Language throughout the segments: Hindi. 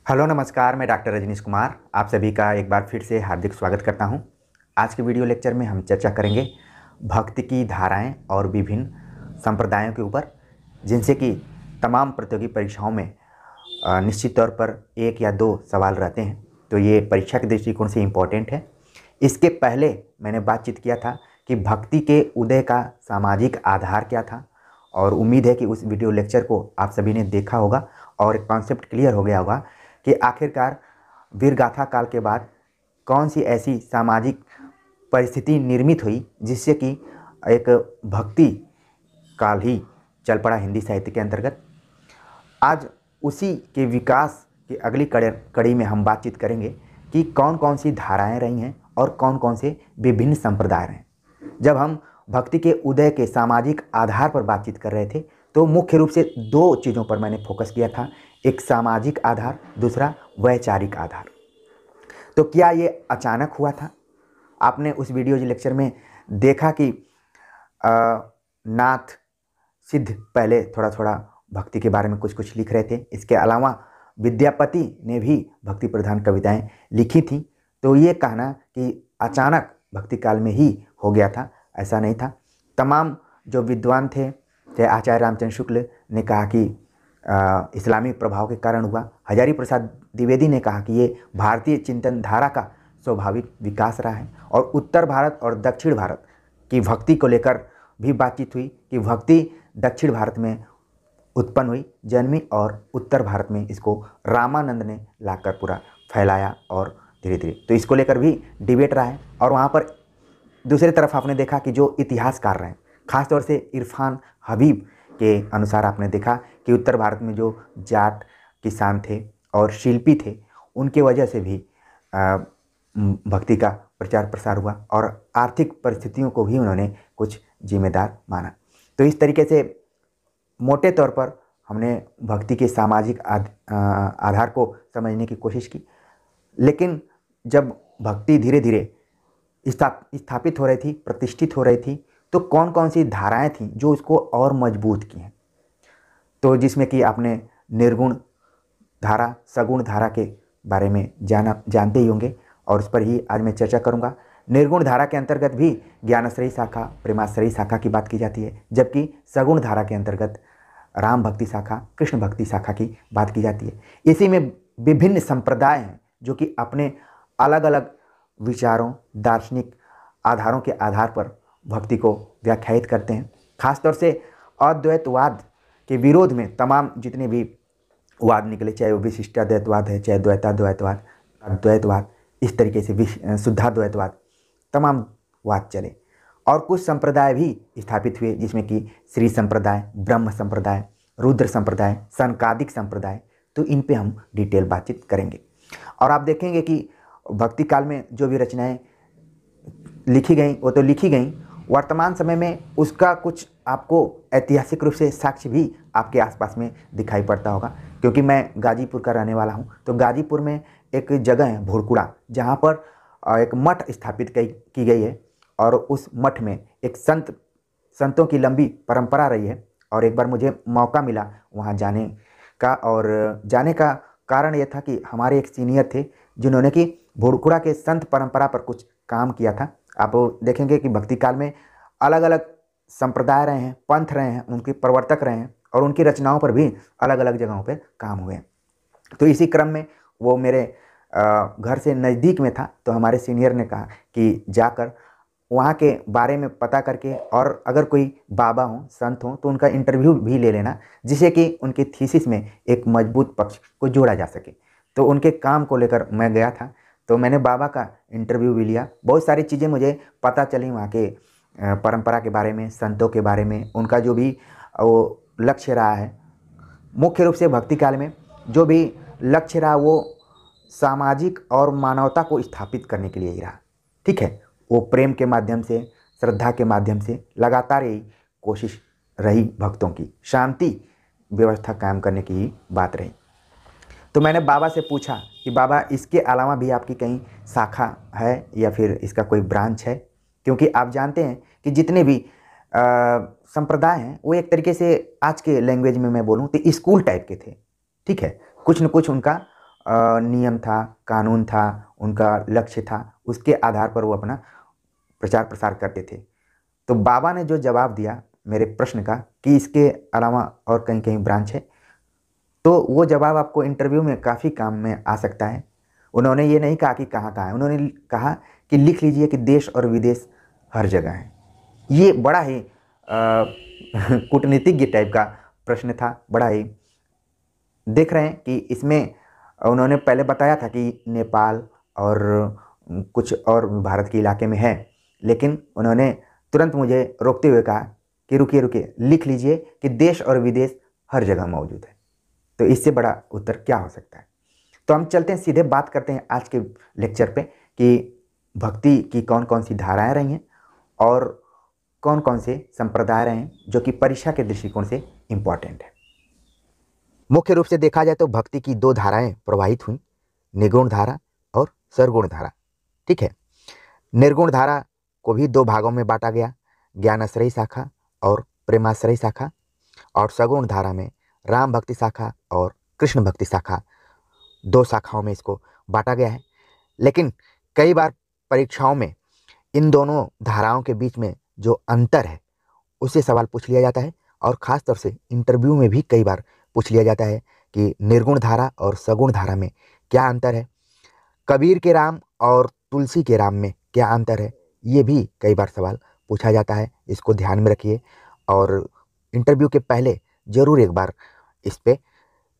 हेलो नमस्कार, मैं डॉक्टर रजनीश कुमार आप सभी का एक बार फिर से हार्दिक स्वागत करता हूं। आज के वीडियो लेक्चर में हम चर्चा करेंगे भक्ति की धाराएं और विभिन्न संप्रदायों के ऊपर, जिनसे कि तमाम प्रतियोगी परीक्षाओं में निश्चित तौर पर एक या दो सवाल रहते हैं, तो ये परीक्षा के दृष्टिकोण से इम्पोर्टेंट है। इसके पहले मैंने बातचीत किया था कि भक्ति के उदय का सामाजिक आधार क्या था, और उम्मीद है कि उस वीडियो लेक्चर को आप सभी ने देखा होगा और एक कॉन्सेप्ट क्लियर हो गया होगा कि आखिरकार वीरगाथा काल के बाद कौन सी ऐसी सामाजिक परिस्थिति निर्मित हुई जिससे कि एक भक्ति काल ही चल पड़ा हिंदी साहित्य के अंतर्गत। आज उसी के विकास की अगली कड़ी में हम बातचीत करेंगे कि कौन कौन सी धाराएं रही हैं और कौन कौन से विभिन्न संप्रदाय रहे। जब हम भक्ति के उदय के सामाजिक आधार पर बातचीत कर रहे थे तो मुख्य रूप से दो चीज़ों पर मैंने फोकस किया था, एक सामाजिक आधार, दूसरा वैचारिक आधार। तो क्या ये अचानक हुआ था? आपने उस वीडियो लेक्चर में देखा कि नाथ सिद्ध पहले थोड़ा थोड़ा भक्ति के बारे में कुछ कुछ लिख रहे थे। इसके अलावा विद्यापति ने भी भक्ति प्रधान कविताएं लिखी थी। तो ये कहना कि अचानक भक्ति काल में ही हो गया था, ऐसा नहीं था। तमाम जो विद्वान थे, चाहे आचार्य रामचंद्र शुक्ल ने कहा कि इस्लामी प्रभाव के कारण हुआ, हजारी प्रसाद द्विवेदी ने कहा कि ये भारतीय चिंतन धारा का स्वाभाविक विकास रहा है, और उत्तर भारत और दक्षिण भारत की भक्ति को लेकर भी बातचीत हुई कि भक्ति दक्षिण भारत में उत्पन्न हुई, जन्मी, और उत्तर भारत में इसको रामानंद ने लाकर पूरा फैलाया और धीरे धीरे, तो इसको लेकर भी डिबेट रहा है। और वहाँ पर दूसरी तरफ आपने देखा कि जो इतिहासकार रहे, खासतौर से इरफान हबीब के अनुसार आपने देखा कि उत्तर भारत में जो जाट किसान थे और शिल्पी थे, उनके वजह से भी भक्ति का प्रचार प्रसार हुआ, और आर्थिक परिस्थितियों को भी उन्होंने कुछ जिम्मेदार माना। तो इस तरीके से मोटे तौर पर हमने भक्ति के सामाजिक आधार को समझने की कोशिश की। लेकिन जब भक्ति धीरे धीरे स्थापित हो रही थी, प्रतिष्ठित हो रही थी, तो कौन कौन सी धाराएं थीं जो इसको और मजबूत की हैं? तो जिसमें कि आपने निर्गुण धारा, सगुण धारा के बारे में जानते ही होंगे, और उस पर ही आज मैं चर्चा करूंगा। निर्गुण धारा के अंतर्गत भी ज्ञानाश्रयी शाखा, प्रेमाश्रयी शाखा की बात की जाती है, जबकि सगुण धारा के अंतर्गत राम भक्ति शाखा, कृष्ण भक्ति शाखा की बात की जाती है। इसी में विभिन्न संप्रदाय हैं जो कि अपने अलग अलग विचारों, दार्शनिक आधारों के आधार पर भक्ति को व्याख्यायित करते हैं। खासतौर से अद्वैतवाद के विरोध में तमाम जितने भी वाद निकले, चाहे वो विशिष्टाद्वैतवाद है, चाहे द्वैताद्वैतवाद, अद्वैतवाद, इस तरीके से शुद्धाद्वैतवाद, तमाम वाद चले। और कुछ संप्रदाय भी स्थापित हुए, जिसमें कि श्री संप्रदाय, ब्रह्म संप्रदाय, रुद्र संप्रदाय, सनकादिक संप्रदाय। तो इन पे हम डिटेल बातचीत करेंगे। और आप देखेंगे कि भक्ति काल में जो भी रचनाएं लिखी गई वो तो लिखी गई, वर्तमान समय में उसका कुछ आपको ऐतिहासिक रूप से साक्ष्य भी आपके आसपास में दिखाई पड़ता होगा। क्योंकि मैं गाजीपुर का रहने वाला हूँ, तो गाजीपुर में एक जगह है भोरकुड़ा, जहाँ पर एक मठ स्थापित की गई है, और उस मठ में एक संतों की लंबी परंपरा रही है। और एक बार मुझे मौका मिला वहाँ जाने का, और जाने का कारण यह था कि हमारे एक सीनियर थे जिन्होंने कि भोरकुड़ा के संत परंपरा पर कुछ काम किया था। आप देखेंगे कि भक्ति काल में अलग अलग संप्रदाय रहे हैं, पंथ रहे हैं, उनके प्रवर्तक रहे हैं, और उनकी रचनाओं पर भी अलग अलग जगहों पर काम हुए हैं। तो इसी क्रम में वो मेरे घर से नज़दीक में था, तो हमारे सीनियर ने कहा कि जाकर वहाँ के बारे में पता करके, और अगर कोई बाबा हों, संत हों, तो उनका इंटरव्यू भी ले लेना, जिससे कि उनकी थीसिस में एक मजबूत पक्ष को जोड़ा जा सके। तो उनके काम को लेकर मैं गया था, तो मैंने बाबा का इंटरव्यू भी लिया। बहुत सारी चीज़ें मुझे पता चली वहाँ के परंपरा के बारे में, संतों के बारे में, उनका जो भी वो लक्ष्य रहा है। मुख्य रूप से भक्ति काल में जो भी लक्ष्य रहा वो सामाजिक और मानवता को स्थापित करने के लिए ही रहा। ठीक है, वो प्रेम के माध्यम से, श्रद्धा के माध्यम से लगातार यही कोशिश रही भक्तों की, शांति व्यवस्था कायम करने की ही बात रही। तो मैंने बाबा से पूछा कि बाबा, इसके अलावा भी आपकी कहीं शाखा है या फिर इसका कोई ब्रांच है? क्योंकि आप जानते हैं कि जितने भी संप्रदाय हैं वो एक तरीके से आज के लैंग्वेज में मैं बोलूँ तो स्कूल टाइप के थे। ठीक है, कुछ न कुछ उनका नियम था, कानून था, उनका लक्ष्य था, उसके आधार पर वो अपना प्रचार प्रसार करते थे। तो बाबा ने जो जवाब दिया मेरे प्रश्न का कि इसके अलावा और कहीं कहीं ब्रांच है, तो वो जवाब आपको इंटरव्यू में काफ़ी काम में आ सकता है। उन्होंने ये नहीं कहा कि कहाँ कहाँ है, उन्होंने कहा कि लिख लीजिए कि देश और विदेश हर जगह है। ये बड़ा ही कूटनीतिज्ञ टाइप का प्रश्न था, बड़ा ही। देख रहे हैं कि इसमें उन्होंने पहले बताया था कि नेपाल और कुछ और भारत के इलाके में है, लेकिन उन्होंने तुरंत मुझे रोकते हुए कहा कि रुकिए रुकिए, लिख लीजिए कि देश और विदेश हर जगह मौजूद है। तो इससे बड़ा उत्तर क्या हो सकता है। तो हम चलते हैं, सीधे बात करते हैं आज के लेक्चर पे कि भक्ति की कौन कौन सी धाराएं रही हैं और कौन कौन से संप्रदाय रहे हैं जो कि परीक्षा के दृष्टिकोण से इम्पॉर्टेंट है। मुख्य रूप से देखा जाए तो भक्ति की दो धाराएं प्रवाहित हुई, निर्गुण धारा और सरगुण धारा। ठीक है, निर्गुण धारा को भी दो भागों में बांटा गया, ज्ञानाश्रयी शाखा और प्रेमाश्रयी शाखा। और सगुण धारा में राम भक्ति शाखा और कृष्ण भक्ति शाखा, दो शाखाओं में इसको बांटा गया है। लेकिन कई बार परीक्षाओं में इन दोनों धाराओं के बीच में जो अंतर है उससे सवाल पूछ लिया जाता है, और ख़ास तौर से इंटरव्यू में भी कई बार पूछ लिया जाता है कि निर्गुण धारा और सगुण धारा में क्या अंतर है, कबीर के राम और तुलसी के राम में क्या अंतर है। ये भी कई बार सवाल पूछा जाता है, इसको ध्यान में रखिए और इंटरव्यू के पहले ज़रूर एक बार इस पर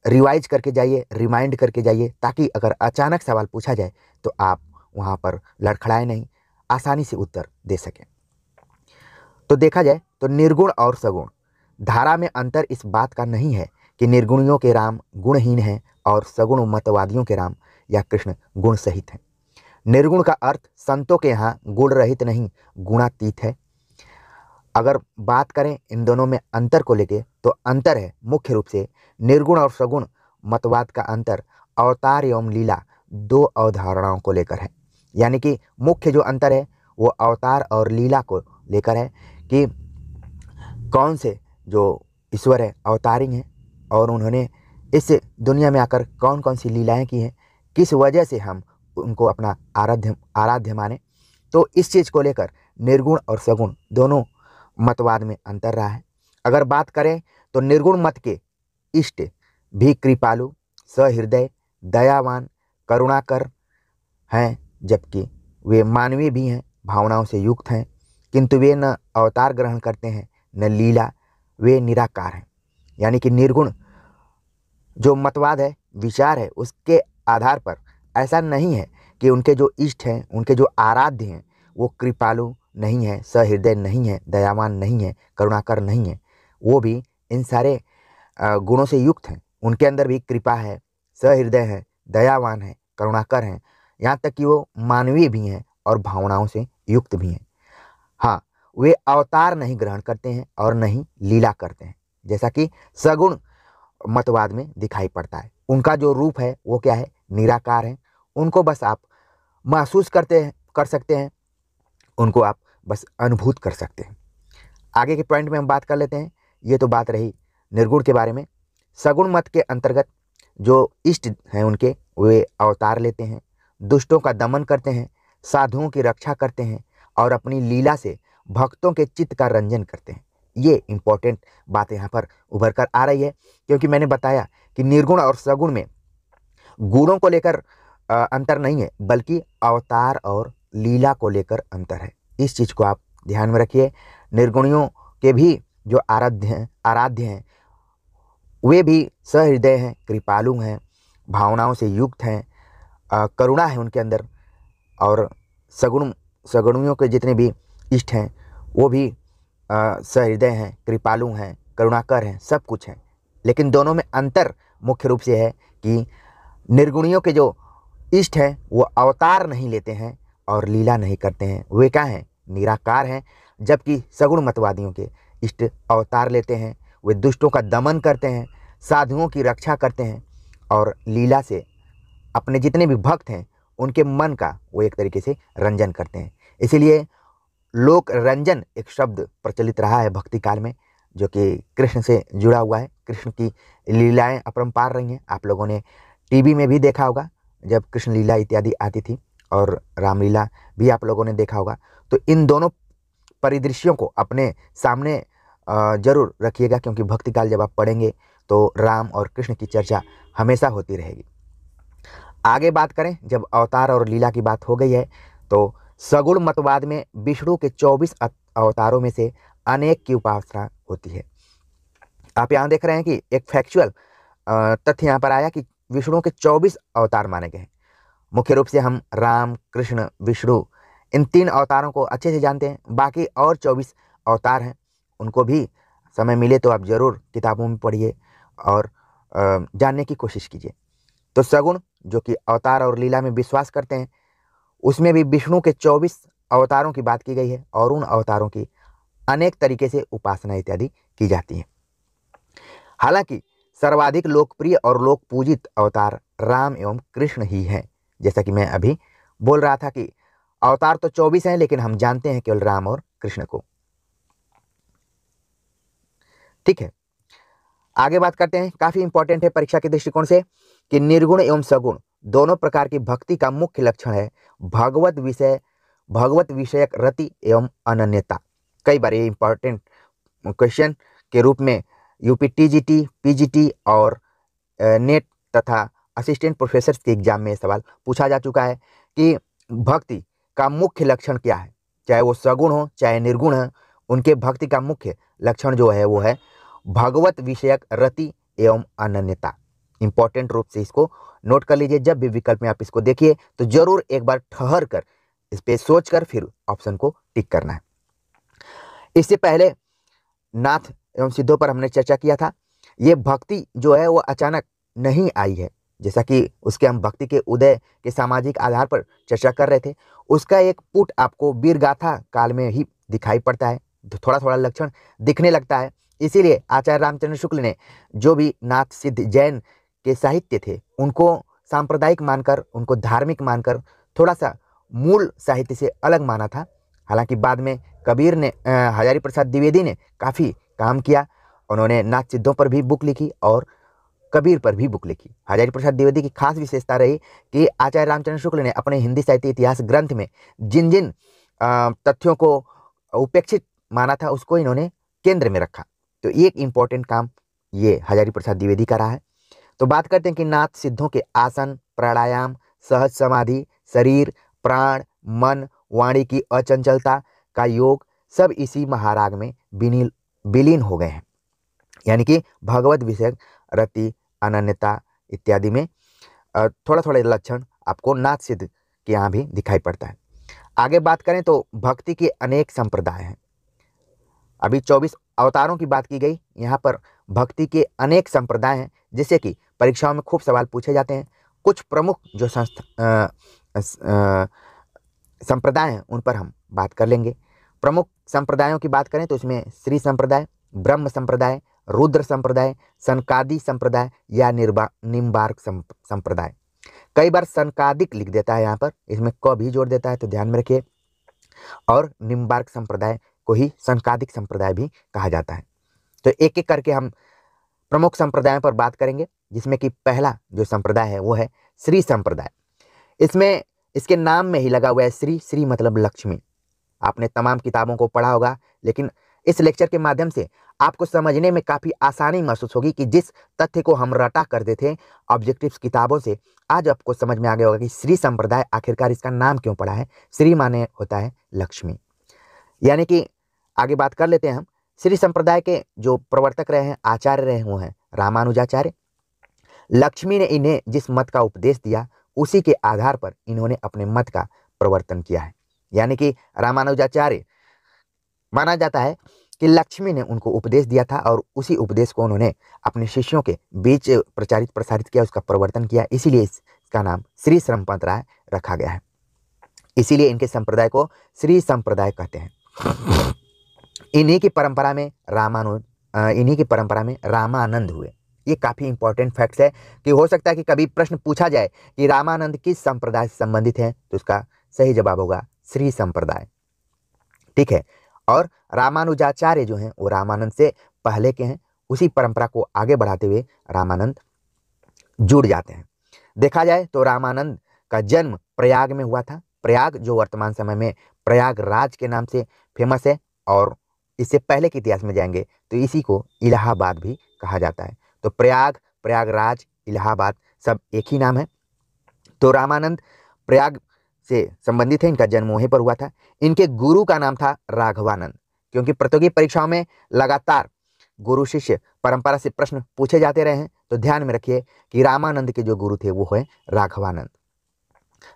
रिवाइज करके जाइए, रिमाइंड करके जाइए, ताकि अगर अचानक सवाल पूछा जाए तो आप वहाँ पर लड़खड़ाए नहीं, आसानी से उत्तर दे सकें। तो देखा जाए तो निर्गुण और सगुण धारा में अंतर इस बात का नहीं है कि निर्गुणियों के राम गुणहीन हैं और सगुण मतवादियों के राम या कृष्ण गुण सहित हैं। निर्गुण का अर्थ संतों के यहाँ गुण रहित नहीं, गुणातीत है। अगर बात करें इन दोनों में अंतर को लेके तो अंतर है मुख्य रूप से निर्गुण और सगुण मतवाद का अंतर अवतार एवं लीला दो अवधारणाओं को लेकर है। यानी कि मुख्य जो अंतर है वो अवतार और लीला को लेकर है कि कौन से जो ईश्वर है अवतारिंग है और उन्होंने इस दुनिया में आकर कौन कौन सी लीलाएं की हैं, किस वजह से हम उनको अपना आराध्य माने। तो इस चीज़ को लेकर निर्गुण और सगुण दोनों मतवाद में अंतर रहा है। अगर बात करें तो निर्गुण मत के इष्ट भी कृपालु, सहृदय, दयावान, करुणाकर हैं, जबकि वे मानवीय भी हैं, भावनाओं से युक्त हैं, किंतु वे न अवतार ग्रहण करते हैं न लीला, वे निराकार हैं। यानी कि निर्गुण जो मतवाद है, विचार है, उसके आधार पर ऐसा नहीं है कि उनके जो इष्ट हैं, उनके जो आराध्य हैं वो कृपालु नहीं है, सहृदय नहीं है, दयावान नहीं है, करुणाकर नहीं है। वो भी इन सारे गुणों से युक्त हैं, उनके अंदर भी कृपा है, सहृदय है, दयावान है, करुणाकर हैं, यहाँ तक कि वो मानवीय भी हैं और भावनाओं से युक्त भी हैं। हाँ, वे अवतार नहीं ग्रहण करते हैं और नहीं लीला करते हैं, जैसा कि सगुण मतवाद में दिखाई पड़ता है। उनका जो रूप है वो क्या है, निराकार है। उनको बस आप महसूस कर सकते हैं, उनको आप बस अनुभूत कर सकते हैं। आगे के पॉइंट में हम बात कर लेते हैं। ये तो बात रही निर्गुण के बारे में। सगुण मत के अंतर्गत जो इष्ट हैं उनके, वे अवतार लेते हैं, दुष्टों का दमन करते हैं, साधुओं की रक्षा करते हैं और अपनी लीला से भक्तों के चित्त का रंजन करते हैं। ये इंपॉर्टेंट बात यहाँ पर उभर कर आ रही है, क्योंकि मैंने बताया कि निर्गुण और सगुण में गुणों को लेकर अंतर नहीं है, बल्कि अवतार और लीला को लेकर अंतर है। इस चीज़ को आप ध्यान में रखिए। निर्गुणियों के भी जो आराध्य हैं वे भी सहृदय हैं, कृपालु हैं, भावनाओं से युक्त हैं, करुणा है उनके अंदर, और सगुणियों के जितने भी इष्ट हैं वो भी सहृदय हैं, कृपालु हैं, करुणाकर हैं, सब कुछ हैं। लेकिन दोनों में अंतर मुख्य रूप से है कि निर्गुणियों के जो इष्ट हैं वो अवतार नहीं लेते हैं और लीला नहीं करते हैं, वे क्या हैं, निराकार हैं। जबकि सगुण मतवादियों के इष्ट अवतार लेते हैं, वे दुष्टों का दमन करते हैं, साधुओं की रक्षा करते हैं और लीला से अपने जितने भी भक्त हैं उनके मन का वो एक तरीके से रंजन करते हैं। इसीलिए लोक रंजन एक शब्द प्रचलित रहा है भक्ति काल में, जो कि कृष्ण से जुड़ा हुआ है। कृष्ण की लीलाएं अपरंपार रही हैं। आप लोगों ने टीवी में भी देखा होगा जब कृष्ण लीला इत्यादि आती थी, और रामलीला भी आप लोगों ने देखा होगा। तो इन दोनों परिदृश्यों को अपने सामने जरूर रखिएगा, क्योंकि भक्ति काल जब आप पढ़ेंगे तो राम और कृष्ण की चर्चा हमेशा होती रहेगी। आगे बात करें, जब अवतार और लीला की बात हो गई है, तो सगुण मतवाद में विष्णु के 24 अवतारों में से अनेक की उपासना होती है। आप यहाँ देख रहे हैं कि एक फैक्चुअल तथ्य यहाँ पर आया कि विष्णु के 24 अवतार माने गए हैं। मुख्य रूप से हम राम, कृष्ण, विष्णु, इन 3 अवतारों को अच्छे से जानते हैं। बाकी और 24 अवतार हैं, उनको भी समय मिले तो आप जरूर किताबों में पढ़िए और जानने की कोशिश कीजिए। तो सगुण जो कि अवतार और लीला में विश्वास करते हैं, उसमें भी विष्णु के 24 अवतारों की बात की गई है, और उन अवतारों की अनेक तरीके से उपासना इत्यादि की जाती है। हालांकि सर्वाधिक लोकप्रिय और लोक पूजित अवतार राम एवं कृष्ण ही हैं। जैसा कि मैं अभी बोल रहा था कि अवतार तो 24 हैं, लेकिन हम जानते हैं केवल राम और कृष्ण को। ठीक है, आगे बात करते हैं। काफी इंपॉर्टेंट है परीक्षा के दृष्टिकोण से कि निर्गुण एवं सगुण दोनों प्रकार की भक्ति का मुख्य लक्षण है भगवत विषयक रति एवं अनन्यता। कई बार ये इंपॉर्टेंट क्वेश्चन के रूप में यूपी टीजीटी, पीजीटी और नेट तथा असिस्टेंट प्रोफेसर के एग्जाम में सवाल पूछा जा चुका है कि भक्ति का मुख्य लक्षण क्या है, चाहे वो सगुण हो चाहे निर्गुण हो, उनके भक्ति का मुख्य लक्षण जो है वो है भगवत विषयक रति एवं अनन्यता। इंपॉर्टेंट रूप से इसको नोट कर लीजिए। जब भी विकल्प में आप इसको देखिए तो जरूर एक बार ठहर कर इस पे सोच कर फिर ऑप्शन को टिक करना है। इससे पहले नाथ एवं सिद्धों पर हमने चर्चा किया था। ये भक्ति जो है वो अचानक नहीं आई है, जैसा कि उसके हम भक्ति के उदय के सामाजिक आधार पर चर्चा कर रहे थे। उसका एक पुट आपको वीरगाथा काल में ही दिखाई पड़ता है, थोड़ा थोड़ा लक्षण दिखने लगता है। इसीलिए आचार्य रामचंद्र शुक्ल ने जो भी नाथ सिद्ध जैन के साहित्य थे उनको सांप्रदायिक मानकर, उनको धार्मिक मानकर थोड़ा सा मूल साहित्य से अलग माना था। हालांकि बाद में कबीर ने, हजारी प्रसाद द्विवेदी ने काफ़ी काम किया। उन्होंने नाथ सिद्धों पर भी बुक लिखी और कबीर पर भी बुक लिखी। हजारी प्रसाद द्विवेदी की खास विशेषता रही कि आचार्य रामचंद्र शुक्ल ने अपने हिंदी साहित्य इतिहास ग्रंथ में जिन जिन तथ्यों को उपेक्षित माना था उसको इन्होंने केंद्र में रखा। तो एक इम्पॉर्टेंट काम ये हजारी प्रसाद द्विवेदी का रहा है। तो बात करते हैं कि नाथ सिद्धों के आसन, प्राणायाम, सहज समाधि, शरीर, प्राण, मन, वाणी की अचंचलता का योग सब इसी महाराग में विलीन हो गए हैं। यानी कि भगवत विषयक रति, अनन्यता इत्यादि में थोड़ा थोड़ा लक्षण आपको नाथ सिद्ध के यहाँ भी दिखाई पड़ता है। आगे बात करें तो भक्ति के अनेक संप्रदाय हैं। अभी 24 अवतारों की बात की गई, यहाँ पर भक्ति के अनेक संप्रदाय हैं, जिससे कि परीक्षाओं में खूब सवाल पूछे जाते हैं। कुछ प्रमुख जो संप्रदाय हैं उन पर हम बात कर लेंगे। प्रमुख संप्रदायों की बात करें तो इसमें श्री संप्रदाय, ब्रह्म संप्रदाय, रुद्र संप्रदाय, सनकादि संप्रदाय या निम्बार्क संप्रदाय। कई बार सनकादिक लिख देता है यहाँ पर, इसमें क भी जोड़ देता है, तो ध्यान में रखिए। और निम्बार्क संप्रदाय को ही सनकादिक संप्रदाय भी कहा जाता है। तो एक एक करके हम प्रमुख संप्रदायों पर बात करेंगे, जिसमें कि पहला जो संप्रदाय है वो है श्री संप्रदाय। इसमें इसके नाम में ही लगा हुआ है श्री। श्री मतलब लक्ष्मी। आपने तमाम किताबों को पढ़ा होगा, लेकिन इस लेक्चर के माध्यम से आपको समझने में काफ़ी आसानी महसूस होगी कि जिस तथ्य को हम रटा करते थे ऑब्जेक्टिव्स किताबों से, आज आपको समझ में आ गया होगा कि श्री संप्रदाय आखिरकार इसका नाम क्यों पड़ा है। श्री माने होता है लक्ष्मी। यानी कि आगे बात कर लेते हैं हम। श्री संप्रदाय के जो प्रवर्तक रहे हैं, आचार्य रहे, वो हैं रामानुजाचार्य। लक्ष्मी ने इन्हें जिस मत का उपदेश दिया उसी के आधार पर इन्होंने अपने मत का प्रवर्तन किया है। यानी कि रामानुजाचार्य माना जाता है कि लक्ष्मी ने उनको उपदेश दिया था और उसी उपदेश को उन्होंने अपने शिष्यों के बीच प्रसारित किया, उसका प्रवर्तन किया। इसीलिए इसका नाम श्री संप्रदाय रखा गया है। इसीलिए इनके संप्रदाय को श्री संप्रदाय कहते हैं। इन्हीं की परंपरा में रामानंद हुए। ये काफ़ी इंपॉर्टेंट फैक्ट्स है कि हो सकता है कि कभी प्रश्न पूछा जाए कि रामानंद किस संप्रदाय से संबंधित हैं, तो उसका सही जवाब होगा श्री संप्रदाय। ठीक है। और रामानुजाचार्य जो हैं वो रामानंद से पहले के हैं। उसी परंपरा को आगे बढ़ाते हुए रामानंद जुड़ जाते हैं। देखा जाए तो रामानंद का जन्म प्रयाग में हुआ था। प्रयाग जो वर्तमान समय में प्रयागराज के नाम से फेमस है, और इससे पहले के इतिहास में जाएंगे तो इसी को इलाहाबाद भी कहा जाता है। तो प्रयाग, प्रयागराज, इलाहाबाद सब एक ही नाम है। तो रामानंद प्रयाग से संबंधित है, इनका जन्म वहीं पर हुआ था। इनके गुरु का नाम था राघवानंद, क्योंकि प्रतियोगी परीक्षाओं में लगातार गुरु शिष्य परंपरा से प्रश्न पूछे जाते रहे हैं, तो ध्यान में रखिए कि रामानंद के जो गुरु थे वो है राघवानंद।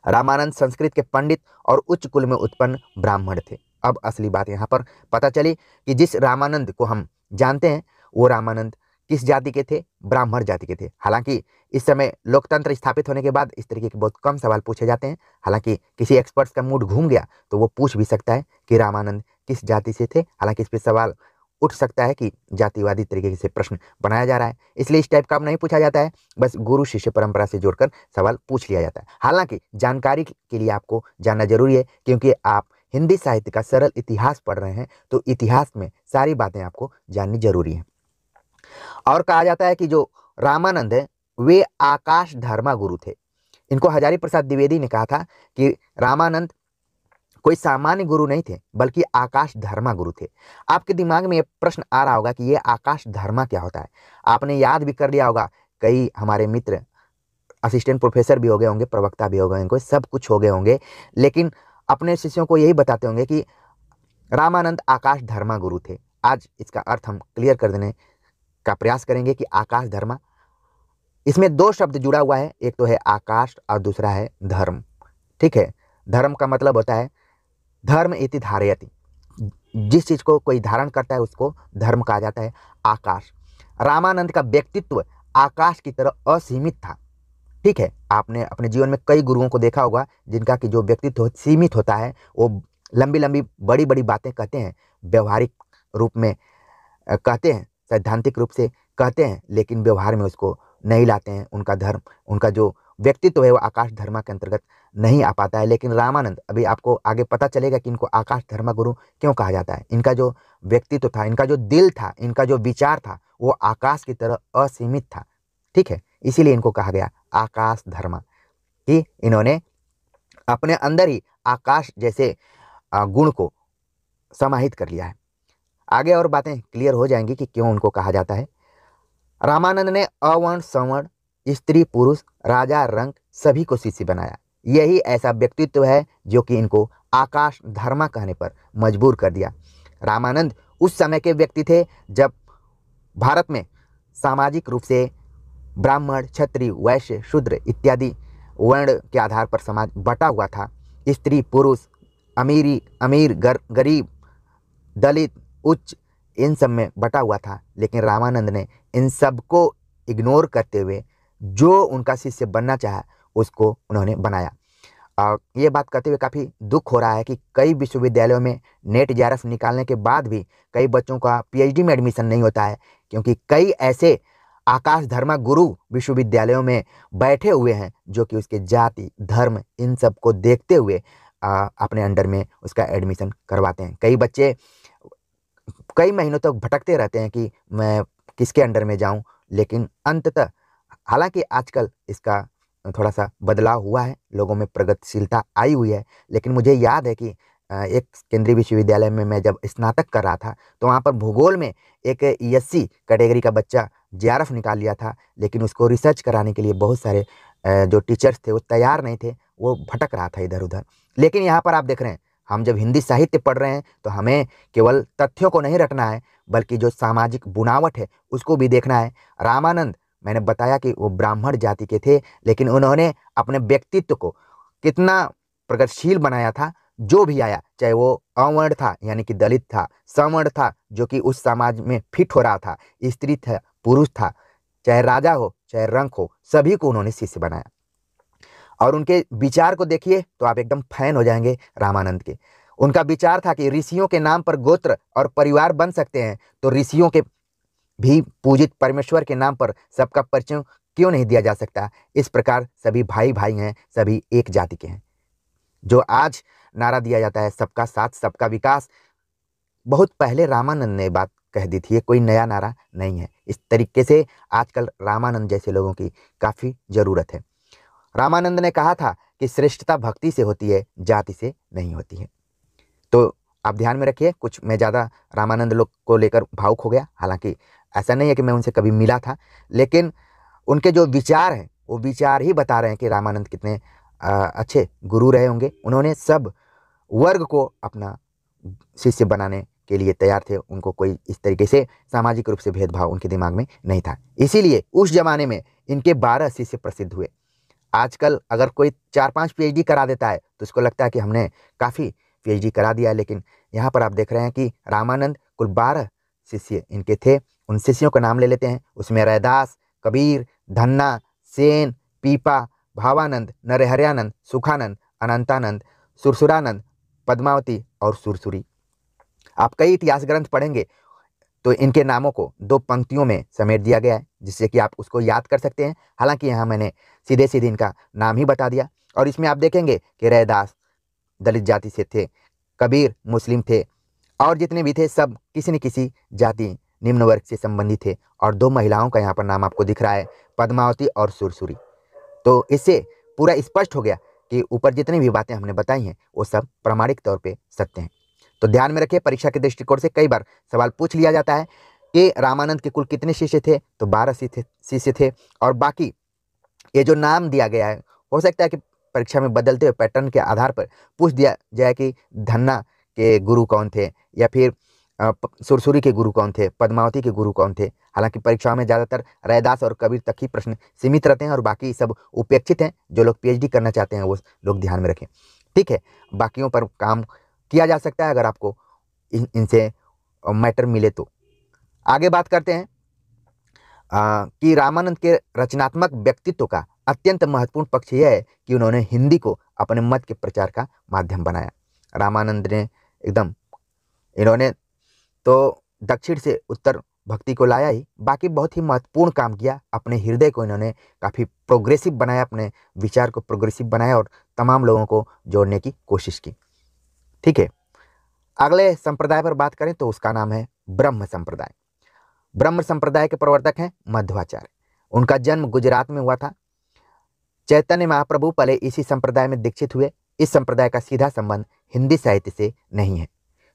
रामानंद संस्कृत के पंडित और उच्च कुल में उत्पन्न ब्राह्मण थे। अब असली बात यहाँ पर पता चली कि जिस रामानंद को हम जानते हैं वो रामानंद किस जाति के थे? ब्राह्मण जाति के थे। हालांकि इस समय लोकतंत्र स्थापित होने के बाद इस तरीके के बहुत कम सवाल पूछे जाते हैं। हालांकि किसी एक्सपर्ट्स का मूड घूम गया तो वो पूछ भी सकता है कि रामानंद किस जाति से थे। हालांकि इस पर सवाल उठ सकता है कि जातिवादी तरीके से प्रश्न बनाया जा रहा है, इसलिए इस टाइप का अब नहीं पूछा जाता है, बस गुरु शिष्य परंपरा से जोड़कर सवाल पूछ लिया जाता है। हालांकि जानकारी के लिए आपको जानना जरूरी है, क्योंकि आप हिंदी साहित्य का सरल इतिहास पढ़ रहे हैं, तो इतिहास में सारी बातें आपको जाननी जरूरी है। और कहा जाता है कि जो रामानंद है वे आकाश धर्मा गुरु थे। इनको हजारी प्रसाद द्विवेदी ने कहा था कि रामानंद कोई सामान्य गुरु नहीं थे, बल्कि आकाश धर्मा गुरु थे। आपके दिमाग में ये प्रश्न आ रहा होगा कि ये आकाश धर्मा क्या होता है। आपने याद भी कर लिया होगा, कई हमारे मित्र असिस्टेंट प्रोफेसर भी हो गए होंगे, प्रवक्ता भी हो गए होंगे, सब कुछ हो गए होंगे, लेकिन अपने शिष्यों को यही बताते होंगे कि रामानंद आकाश धर्मा गुरु थे। आज इसका अर्थ हम क्लियर कर देने का प्रयास करेंगे कि आकाश धर्मा, इसमें दो शब्द जुड़ा हुआ है, एक तो है आकाश और दूसरा है धर्म। ठीक है, धर्म का मतलब होता है धर्म इति धारयति, जिस चीज को कोई धारण करता है उसको धर्म कहा जाता है। आकाश, रामानंद का व्यक्तित्व आकाश की तरह असीमित था। ठीक है, आपने अपने जीवन में कई गुरुओं को देखा होगा जिनका कि जो व्यक्तित्व सीमित होता है, वो लंबी लंबी बड़ी बड़ी बातें कहते हैं, व्यवहारिक रूप में कहते हैं, सैद्धांतिक रूप से कहते हैं, लेकिन व्यवहार में उसको नहीं लाते हैं। उनका धर्म, उनका जो व्यक्तित्व है वो आकाश धर्मा के अंतर्गत नहीं आ पाता है। लेकिन रामानंद, अभी आपको आगे पता चलेगा कि इनको आकाश धर्मा गुरु क्यों कहा जाता है। इनका जो व्यक्तित्व था, इनका जो दिल था, इनका जो विचार था, वो आकाश की तरह असीमित था। ठीक है, इसीलिए इनको कहा गया आकाश धर्मा, कि इन्होंने अपने अंदर ही आकाश जैसे गुण को समाहित कर लिया है। आगे और बातें क्लियर हो जाएंगी कि क्यों उनको कहा जाता है। रामानंद ने अवर्ण सवर्ण, स्त्री पुरुष, राजा रंक सभी को शिष्य बनाया। यही ऐसा व्यक्तित्व है जो कि इनको आकाश धर्मा कहने पर मजबूर कर दिया। रामानंद उस समय के व्यक्ति थे जब भारत में सामाजिक रूप से ब्राह्मण, क्षत्रिय, वैश्य, शूद्र इत्यादि वर्ण के आधार पर समाज बटा हुआ था। स्त्री पुरुष, अमीर गरीब, दलित, उच्च, इन सब में बटा हुआ था। लेकिन रामानंद ने इन सब को इग्नोर करते हुए जो उनका शिष्य बनना चाहा उसको उन्होंने बनाया। और ये बात कहते हुए काफ़ी दुख हो रहा है कि कई विश्वविद्यालयों में नेट जेआरएफ निकालने के बाद भी कई बच्चों का पीएचडी में एडमिशन नहीं होता है, क्योंकि कई ऐसे आकाश धर्मा गुरु विश्वविद्यालयों में बैठे हुए हैं जो कि उसके जाति, धर्म, इन सब को देखते हुए अपने अंडर में उसका एडमिशन करवाते हैं। कई बच्चे कई महीनों तक भटकते रहते हैं कि मैं किसके अंडर में जाऊं, लेकिन अंततः, हालांकि आजकल इसका थोड़ा सा बदलाव हुआ है, लोगों में प्रगतिशीलता आई हुई है, लेकिन मुझे याद है कि एक केंद्रीय विश्वविद्यालय में मैं जब स्नातक कर रहा था तो वहाँ पर भूगोल में एक एससी कैटेगरी का बच्चा जेआरएफ निकाल लिया था, लेकिन उसको रिसर्च कराने के लिए बहुत सारे जो टीचर्स थे वो तैयार नहीं थे, वो भटक रहा था इधर उधर। लेकिन यहाँ पर आप देख रहे हैं, हम जब हिंदी साहित्य पढ़ रहे हैं तो हमें केवल तथ्यों को नहीं रटना है, बल्कि जो सामाजिक बुनावट है उसको भी देखना है। रामानंद, मैंने बताया कि वो ब्राह्मण जाति के थे, लेकिन उन्होंने अपने व्यक्तित्व को कितना प्रगतिशील बनाया था। जो भी आया, चाहे वो अवर्ण था यानी कि दलित था, सवर्ण था जो कि उस समाज में फिट हो रहा था, स्त्री था, पुरुष था, चाहे राजा हो चाहे रंक हो, सभी को उन्होंने शिष्य बनाया। और उनके विचार को देखिए तो आप एकदम फैन हो जाएंगे रामानंद के। उनका विचार था कि ऋषियों के नाम पर गोत्र और परिवार बन सकते हैं, तो ऋषियों के भी पूजित परमेश्वर के नाम पर सबका परिचय क्यों नहीं दिया जा सकता। इस प्रकार सभी भाई भाई हैं, सभी एक जाति के हैं। जो आज नारा दिया जाता है सबका साथ सबका विकास, बहुत पहले रामानंद ने बात कह दी थी, ये कोई नया नारा नहीं है। इस तरीके से आजकल रामानंद जैसे लोगों की काफ़ी ज़रूरत है। रामानंद ने कहा था कि श्रेष्ठता भक्ति से होती है, जाति से नहीं होती है। तो आप ध्यान में रखिए, कुछ मैं ज़्यादा रामानंद लोग को लेकर भावुक हो गया। हालांकि ऐसा नहीं है कि मैं उनसे कभी मिला था, लेकिन उनके जो विचार हैं वो विचार ही बता रहे हैं कि रामानंद कितने अच्छे गुरु रहे होंगे। उन्होंने सब वर्ग को अपना शिष्य बनाने के लिए तैयार थे। उनको कोई इस तरीके से सामाजिक रूप से भेदभाव उनके दिमाग में नहीं था। इसीलिए उस जमाने में इनके 12 शिष्य प्रसिद्ध हुए। आजकल अगर कोई 4-5 पीएचडी करा देता है तो उसको लगता है कि हमने काफ़ी पीएचडी करा दिया, लेकिन यहाँ पर आप देख रहे हैं कि रामानंद कुल 12 शिष्य इनके थे। उन शिष्यों का नाम ले लेते हैं। उसमें रैदास, कबीर, धन्ना, सेन, पीपा, भावानंद, नरहरयानंद, सुखानंद, अनंतानंद, सुरसुरानंद, पद्मावती और सुरसुरी। आप कई इतिहास ग्रंथ पढ़ेंगे तो इनके नामों को 2 पंक्तियों में समेट दिया गया है, जिससे कि आप उसको याद कर सकते हैं। हालांकि यहाँ मैंने सीधे सीधे इनका नाम ही बता दिया। और इसमें आप देखेंगे कि रैदास दलित जाति से थे, कबीर मुस्लिम थे, और जितने भी थे सब किसी न किसी जाति निम्न वर्ग से संबंधित थे। और 2 महिलाओं का यहाँ पर नाम आपको दिख रहा है, पद्मावती और सुरसुरी। तो इससे पूरा स्पष्ट हो गया कि ऊपर जितनी भी बातें हमने बताई हैं वो सब प्रामाणिक तौर पे सत्य हैं। तो ध्यान में रखिए, परीक्षा के दृष्टिकोण से कई बार सवाल पूछ लिया जाता है कि रामानंद के कुल कितने शिष्य थे, तो 12 शिष्य थे। और बाकी ये जो नाम दिया गया है, हो सकता है कि परीक्षा में बदलते हुए पैटर्न के आधार पर पूछ दिया जाए कि धन्ना के गुरु कौन थे, या फिर सुरसुरी के गुरु कौन थे, पद्मावती के गुरु कौन थे। हालांकि परीक्षाओं में ज़्यादातर रैदास और कबीर तक ही प्रश्न सीमित रहते हैं और बाकी सब उपेक्षित हैं। जो लोग पीएचडी करना चाहते हैं वो लोग ध्यान में रखें, ठीक है। बाकियों पर काम किया जा सकता है अगर आपको इनसे मैटर मिले तो। आगे बात करते हैं कि रामानंद के रचनात्मक व्यक्तित्व का अत्यंत महत्वपूर्ण पक्ष यह है कि उन्होंने हिंदी को अपने मत के प्रचार का माध्यम बनाया। रामानंद ने इन्होंने तो दक्षिण से उत्तर भक्ति को लाया ही, बाकी बहुत ही महत्वपूर्ण काम किया। अपने हृदय को इन्होंने काफ़ी प्रोग्रेसिव बनाया, अपने विचार को प्रोग्रेसिव बनाया और तमाम लोगों को जोड़ने की कोशिश की, ठीक है। अगले संप्रदाय पर बात करें तो उसका नाम है ब्रह्म संप्रदाय। ब्रह्म संप्रदाय के प्रवर्तक हैं मध्वाचार्य। उनका जन्म गुजरात में हुआ था। चैतन्य महाप्रभु पहले इसी संप्रदाय में दीक्षित हुए। इस संप्रदाय का सीधा संबंध हिंदी साहित्य से नहीं है।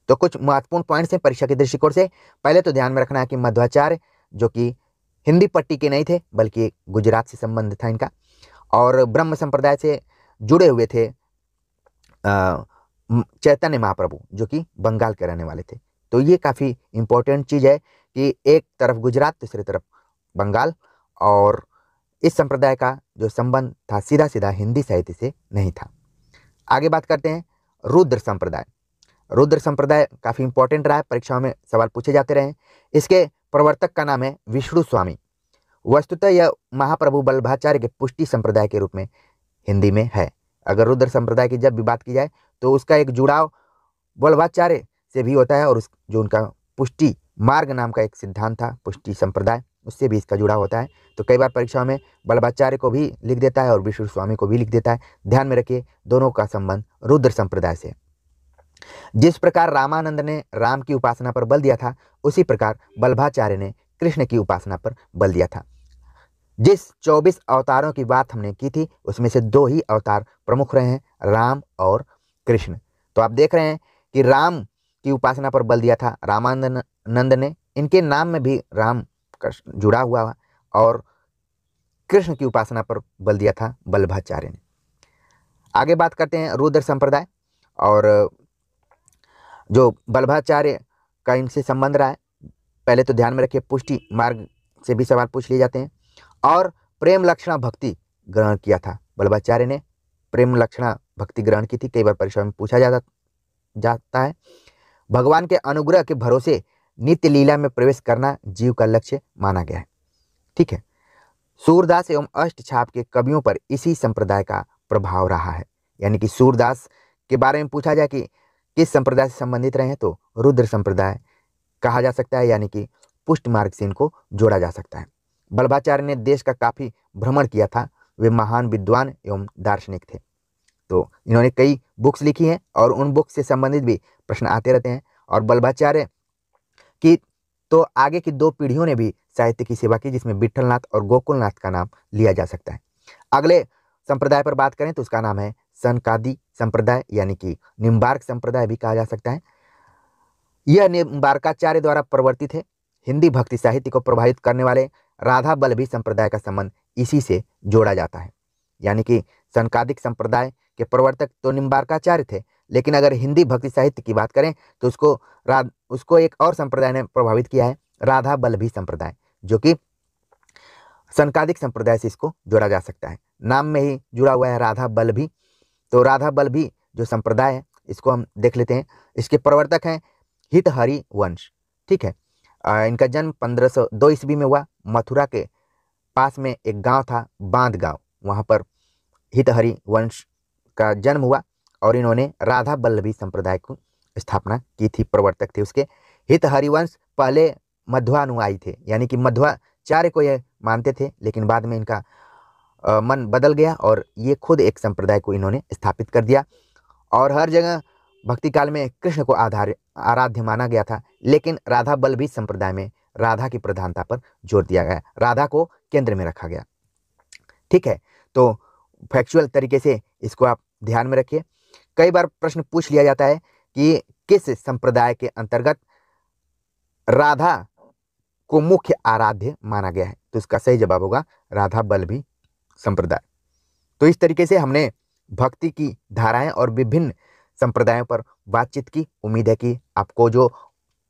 तो कुछ महत्वपूर्ण पॉइंट्स हैं परीक्षा के दृष्टिकोण से। पहले तो ध्यान में रखना है कि मध्वाचार्य जो कि हिंदी पट्टी के नहीं थे बल्कि गुजरात से संबंध था इनका, और ब्रह्म संप्रदाय से जुड़े हुए थे चैतन्य महाप्रभु जो कि बंगाल के रहने वाले थे। तो ये काफ़ी इंपॉर्टेंट चीज़ है कि एक तरफ गुजरात दूसरी तरफ बंगाल, और इस संप्रदाय का जो संबंध था सीधा सीधा हिंदी साहित्य से नहीं था। आगे बात करते हैं रुद्र संप्रदाय। रुद्र संप्रदाय काफ़ी इंपॉर्टेंट रहा है, परीक्षाओं में सवाल पूछे जाते रहे। इसके प्रवर्तक का नाम है विष्णु स्वामी। वस्तुतः यह महाप्रभु वल्लभाचार्य के पुष्टि संप्रदाय के रूप में हिंदी में है। अगर रुद्र संप्रदाय की जब भी बात की जाए तो उसका एक जुड़ाव वल्लभाचार्य से भी होता है, और जो उनका पुष्टि मार्ग नाम का एक सिद्धांत था पुष्टि संप्रदाय, उससे भी इसका जुड़ाव होता है। तो कई बार परीक्षाओं में वल्लभाचार्य को भी लिख देता है और विष्णु स्वामी को भी लिख देता है। ध्यान में रखिए, दोनों का संबंध रुद्र संप्रदाय से। जिस प्रकार रामानंद ने राम की उपासना पर बल दिया था, उसी प्रकार वल्लभाचार्य ने कृष्ण की उपासना पर बल दिया था। जिस 24 अवतारों की बात हमने की थी उसमें से 2 ही अवतार प्रमुख रहे हैं, राम और कृष्ण। तो आप देख रहे हैं कि राम की उपासना पर बल दिया था रामानंद ने, इनके नाम में भी राम का जुड़ा हुआ, और कृष्ण की उपासना पर बल दिया था वल्लभाचार्य ने। आगे बात करते हैं रुद्र संप्रदाय, और जो वल्लभाचार्य का इनसे संबंध रहा है। पहले तो ध्यान में रखिए, पुष्टि मार्ग से भी सवाल पूछ लिए जाते हैं, और प्रेम लक्षणा भक्ति ग्रहण किया था। वल्लभाचार्य ने प्रेम लक्षणा भक्ति ग्रहण की थी, कई बार परीक्षा में पूछा जाता है। भगवान के अनुग्रह के भरोसे नित्य लीला में प्रवेश करना जीव का लक्ष्य माना गया है, ठीक है। सूरदास एवं अष्टछाप के कवियों पर इसी संप्रदाय का प्रभाव रहा है। यानी कि सूरदास के बारे में पूछा जाए कि किस संप्रदाय से संबंधित रहे हैं तो रुद्र संप्रदाय कहा जा सकता है, यानी कि पुष्ट मार्ग से इनको जोड़ा जा सकता है। वल्लभाचार्य ने देश का काफ़ी भ्रमण किया था। वे महान विद्वान एवं दार्शनिक थे। तो इन्होंने कई बुक्स लिखी हैं और उन बुक्स से संबंधित भी प्रश्न आते रहते हैं। और वल्लभाचार्य की तो आगे की 2 पीढ़ियों ने भी साहित्य की सेवा की, जिसमें विट्ठलनाथ और गोकुलनाथ का नाम लिया जा सकता है। अगले संप्रदाय पर बात करें तो उसका नाम है सनकादि संप्रदाय, यानी कि निम्बार्क संप्रदाय भी कहा जा सकता है। यह निम्बार्काचार्य द्वारा प्रवर्तित है। हिंदी भक्ति साहित्य को प्रभावित करने वाले राधा बल्लभी संप्रदाय का संबंध इसी से जोड़ा जाता है। यानी कि सनकादिक संप्रदाय के प्रवर्तक तो निम्बार्काचार्य थे, लेकिन अगर हिंदी भक्ति साहित्य की बात करें तो उसको एक और संप्रदाय ने प्रभावित किया है, राधा बल्लभी संप्रदाय, जो कि सनकादिक संप्रदाय से इसको जोड़ा जा सकता है। नाम में ही जुड़ा हुआ है राधा बल्लभी। तो राधा बल्लभी जो संप्रदाय है इसको हम देख लेते हैं। इसके प्रवर्तक हैं हितहरि वंश। ठीक है, इनका जन्म 1502 ईस्वी में हुआ। मथुरा के पास में एक गांव था, बांध गांव, वहां पर हितहरि वंश का जन्म हुआ और इन्होंने राधा बल्लभी संप्रदाय की स्थापना की थी, प्रवर्तक थे उसके। हितहरि वंश पहले मध्वानुयायी थे, यानी कि मध्वाचार्य को ये मानते थे, लेकिन बाद में इनका मन बदल गया और ये खुद एक संप्रदाय को इन्होंने स्थापित कर दिया। और हर जगह भक्ति काल में कृष्ण को आराध्य माना गया था, लेकिन राधा बल्लभी संप्रदाय में राधा की प्रधानता पर जोर दिया गया, राधा को केंद्र में रखा गया। ठीक है, तो फैक्चुअल तरीके से इसको आप ध्यान में रखिए। कई बार प्रश्न पूछ लिया जाता है कि किस संप्रदाय के अंतर्गत राधा को मुख्य आराध्य माना गया है, तो इसका सही जवाब होगा राधा बल्लभी संप्रदाय। तो इस तरीके से हमने भक्ति की धाराएं और विभिन्न संप्रदायों पर बातचीत की। उम्मीद है कि आपको जो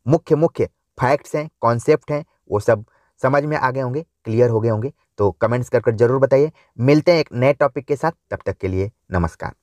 मुख्य फैक्ट्स हैं, कॉन्सेप्ट हैं, वो सब समझ में आ गए होंगे, क्लियर हो गए होंगे। तो कमेंट्स कर जरूर बताइए। मिलते हैं एक नए टॉपिक के साथ, तब तक के लिए नमस्कार।